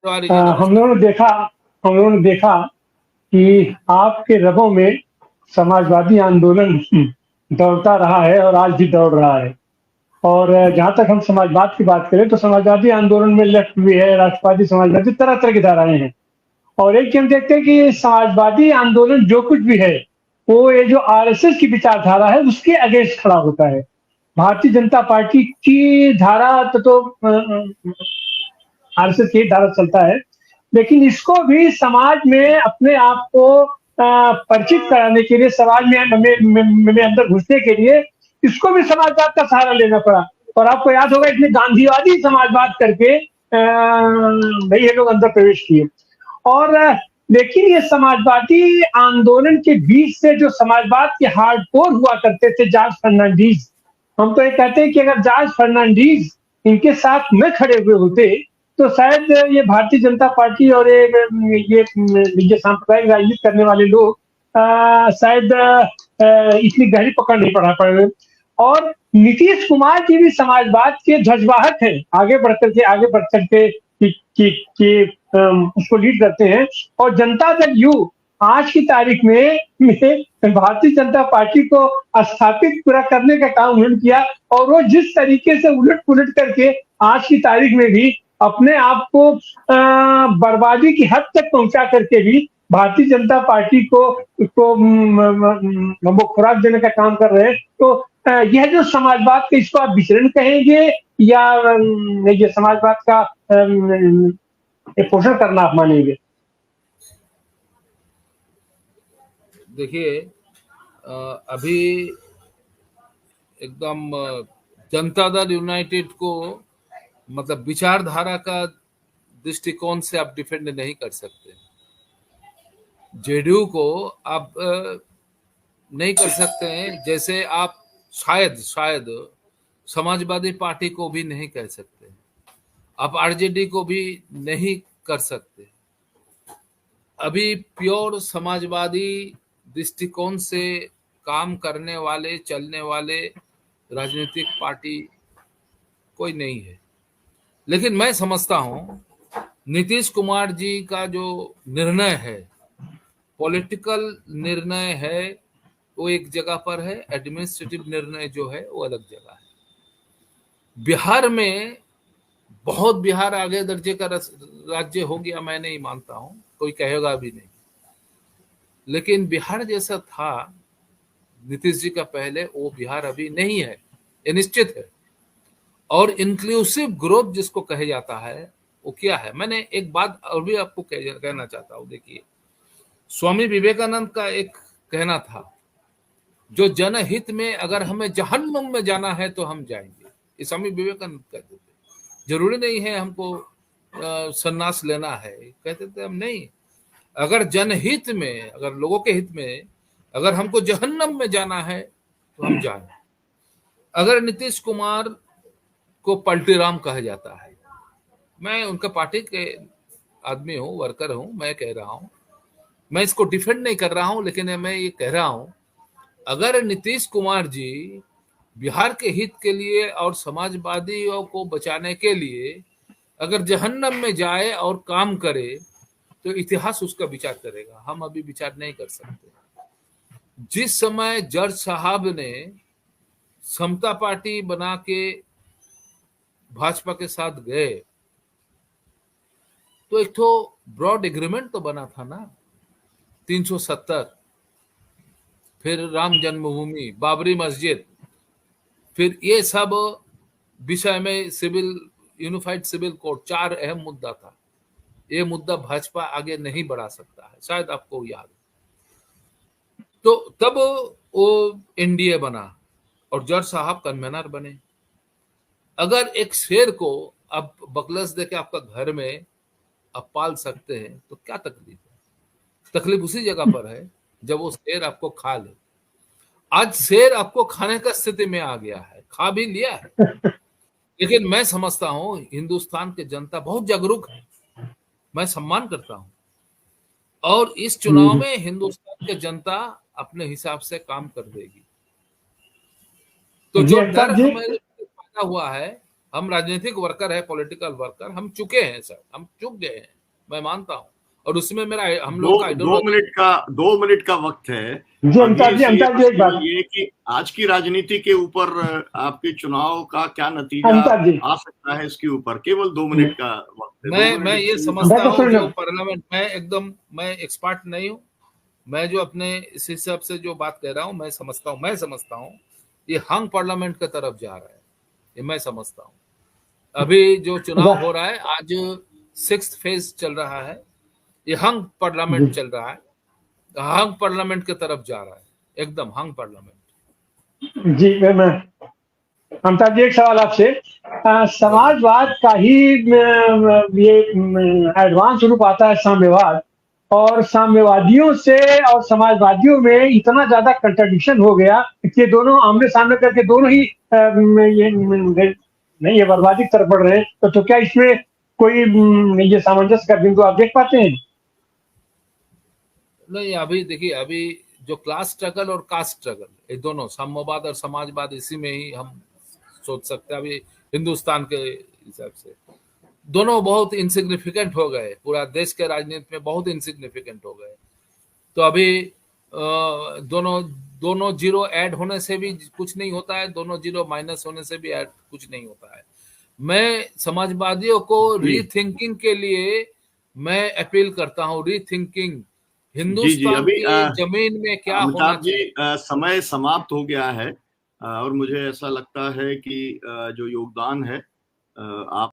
हम लोगों ने देखा कि आपके रगों में समाजवादी आंदोलन दौड़ता रहा है और आज भी दौड़ रहा है। और जहाँ तक हम समाजवाद की बात करें तो समाजवादी आंदोलन में लेफ्ट भी है, राष्ट्रवादी, समाजवादी, तरह तरह की धाराएं हैं। और एक हम देखते हैं कि समाजवादी आंदोलन जो कुछ भी है वो ये जो आरएसएस की विचारधारा है उसके अगेंस्ट खड़ा होता है। भारतीय जनता पार्टी की धारा तो आरएसएस की धारा चलता है, लेकिन इसको भी समाज में अपने आप को परिचित कराने के लिए, समाज में अंदर घुसने के लिए इसको भी समाजवाद का सहारा लेना पड़ा। और आपको याद होगा इसने गांधीवादी समाजवाद करके भाई ये लोग अंदर प्रवेश किए। और लेकिन ये समाजवादी आंदोलन के बीच से जो समाजवाद के हार्डकोर हुआ करते थे, जॉर्ज फर्नांडीज, हम तो ये कहते हैं कि अगर जॉर्ज फर्नांडीज इनके साथ न खड़े हुए होते तो शायद ये भारतीय जनता पार्टी और ये सांप्रदायिक राजनीति करने वाले लोग शायद इतनी गहरी पकड़ नहीं पड़ा पाए। और नीतीश कुमार जी भी समाजवाद के ध्वजवाहक हैं, आगे बढ़ करके कि उसको लीड करते हैं। और जनता दल यू आज की तारीख में भारतीय जनता पार्टी को स्थापित पूरा करने का काम उन्होंने किया। और वो जिस तरीके से उलट पुलट करके आज की तारीख में भी अपने आप को बर्बादी की हद तक पहुंचा करके भी भारतीय जनता पार्टी को वो खुराक देने का काम कर रहे हैं। तो यह जो समाजवाद का, इसको आप विचरण कहेंगे या ये समाजवाद का पोषण करना आप मानेंगे? देखिए, अभी एकदम जनता दल यूनाइटेड को मतलब विचारधारा का दृष्टिकोण से आप डिफेंड नहीं कर सकते। जेडीयू को आप नहीं कर सकते हैं, जैसे आप शायद समाजवादी पार्टी को भी नहीं कह सकते, आप आरजेडी को भी नहीं कर सकते। अभी प्योर समाजवादी दृष्टिकोण से काम करने वाले, चलने वाले राजनीतिक पार्टी कोई नहीं है। लेकिन मैं समझता हूं नीतीश कुमार जी का जो निर्णय है, पॉलिटिकल निर्णय है, वो एक जगह पर है, एडमिनिस्ट्रेटिव निर्णय जो है वो अलग जगह है। बिहार में बहुत बिहार आगे दर्जे का राज्य हो गया, मैं नहीं मानता हूं, कोई कहेगा भी नहीं। लेकिन बिहार जैसा था नीतीश जी का पहले, वो बिहार अभी नहीं है, ये निश्चित है। और इंक्लूसिव ग्रोथ जिसको कहे जाता है वो क्या है? मैंने एक बात और भी आपको कहना चाहता हूं। देखिए, स्वामी विवेकानंद का एक कहना था, जो जनहित में अगर हमें जहन्नुम में जाना है तो हम जाएंगे, ये स्वामी विवेकानंद कहते थे। जरूरी नहीं है हमको सन्यास लेना है, कहते थे हम नहीं, अगर जनहित में, अगर लोगों के हित में, अगर हमको जहन्नम में जाना है तो हम जाए। अगर नीतीश कुमार को पलटी राम कहा जाता है, मैं उनका पार्टी के आदमी हूं, वर्कर हूं, मैं कह रहा हूं, मैं इसको डिफेंड नहीं कर रहा हूं, लेकिन मैं ये कह रहा हूं, अगर नीतीश कुमार जी बिहार के हित के लिए और समाजवादियों को बचाने के लिए अगर जहन्नम में जाए और काम करे तो इतिहास उसका विचार करेगा, हम अभी विचार नहीं कर सकते। जिस समय जज साहब ने समता पार्टी बना के भाजपा के साथ गए तो एक तो ब्रॉड एग्रीमेंट तो बना था ना, 370, फिर राम जन्मभूमि, बाबरी मस्जिद, फिर ये सब विषय में सिविल, यूनिफाइड सिविल कोड, 4 अहम मुद्दा था। ये मुद्दा भाजपा आगे नहीं बढ़ा सकता है, शायद आपको याद। तो तब वो एनडीए बना और जज साहब कन्वेनर बने। अगर एक शेर को आप बकलस देके आपका घर में आप पाल सकते हैं तो क्या तकलीफ है? तकलीफ उसी जगह पर है जब वो शेर आपको खा ले। आज शेर आपको खाने का स्थिति में आ गया है, खा भी लिया है। लेकिन मैं समझता हूं हिंदुस्तान की जनता बहुत जागरूक है, मैं सम्मान करता हूं, और इस चुनाव में हिंदुस्तान की जनता अपने हिसाब से काम कर देगी। तो जो डर हमें पैदा हुआ है, हम राजनीतिक वर्कर है, पॉलिटिकल वर्कर, हम चुके हैं सर, हम चुक गए हैं, मैं मानता हूँ। और उसमें मेरा हम लोग का 2 मिनट का वक्त है जी। अमिताभ जी एक बात, ये कि आज की राजनीति के ऊपर आपके चुनाव का क्या नतीजा अमिताभ जी आ सकता है, इसके ऊपर केवल 2 मिनट का वक्त है। मैं ये समझता हूँ जो पार्लियामेंट, मैं एक्सपर्ट नहीं हूँ, मैं जो अपने इस हिसाब से जो बात कह रहा हूँ मैं समझता हूँ ये हंग पार्लियामेंट की तरफ जा रहा है, ये मैं समझता हूँ। अभी जो चुनाव हो रहा है आज 6th फेज चल रहा है, ये हंग पार्लियामेंट चल रहा है, हंग पार्लियामेंट की तरफ जा रहा है, एकदम हंग पार्लियामेंट। जी मैं अमिताभ जी एक सवाल आपसे, समाजवाद का ही ये एडवांस रूप आता है साम्यवाद, और साम्यवादियों से और समाजवादियों में इतना ज्यादा कंट्राडिक्शन हो गया कि दोनों आमने सामने करके दोनों ही ये बर्बादी की तरफ बढ़ रहे हैं। तो क्या इसमें कोई ये सामंजस्य का बिंदु आप देख पाते हैं? नहीं, अभी देखिए, अभी जो क्लास स्ट्रगल और कास्ट स्ट्रगल, ये दोनों साम्यवाद और समाजवाद, इसी में ही हम सोच सकते हैं। अभी हिंदुस्तान के हिसाब से दोनों बहुत इनसिग्निफिकेंट हो गए, पूरा देश के राजनीति में बहुत इनसिग्निफिकेंट हो गए। तो अभी दोनों जीरो ऐड होने से भी कुछ नहीं होता है, दोनों जीरो माइनस होने से भी ऐड कुछ नहीं होता है। मैं समाजवादियों को रीथिंकिंग के लिए मैं अपील करता हूँ, रीथिंकिंग, हिंदुस्तान की जमीन में क्या होना चाहिए। समय समाप्त हो गया है और मुझे ऐसा लगता है कि जो योगदान है आप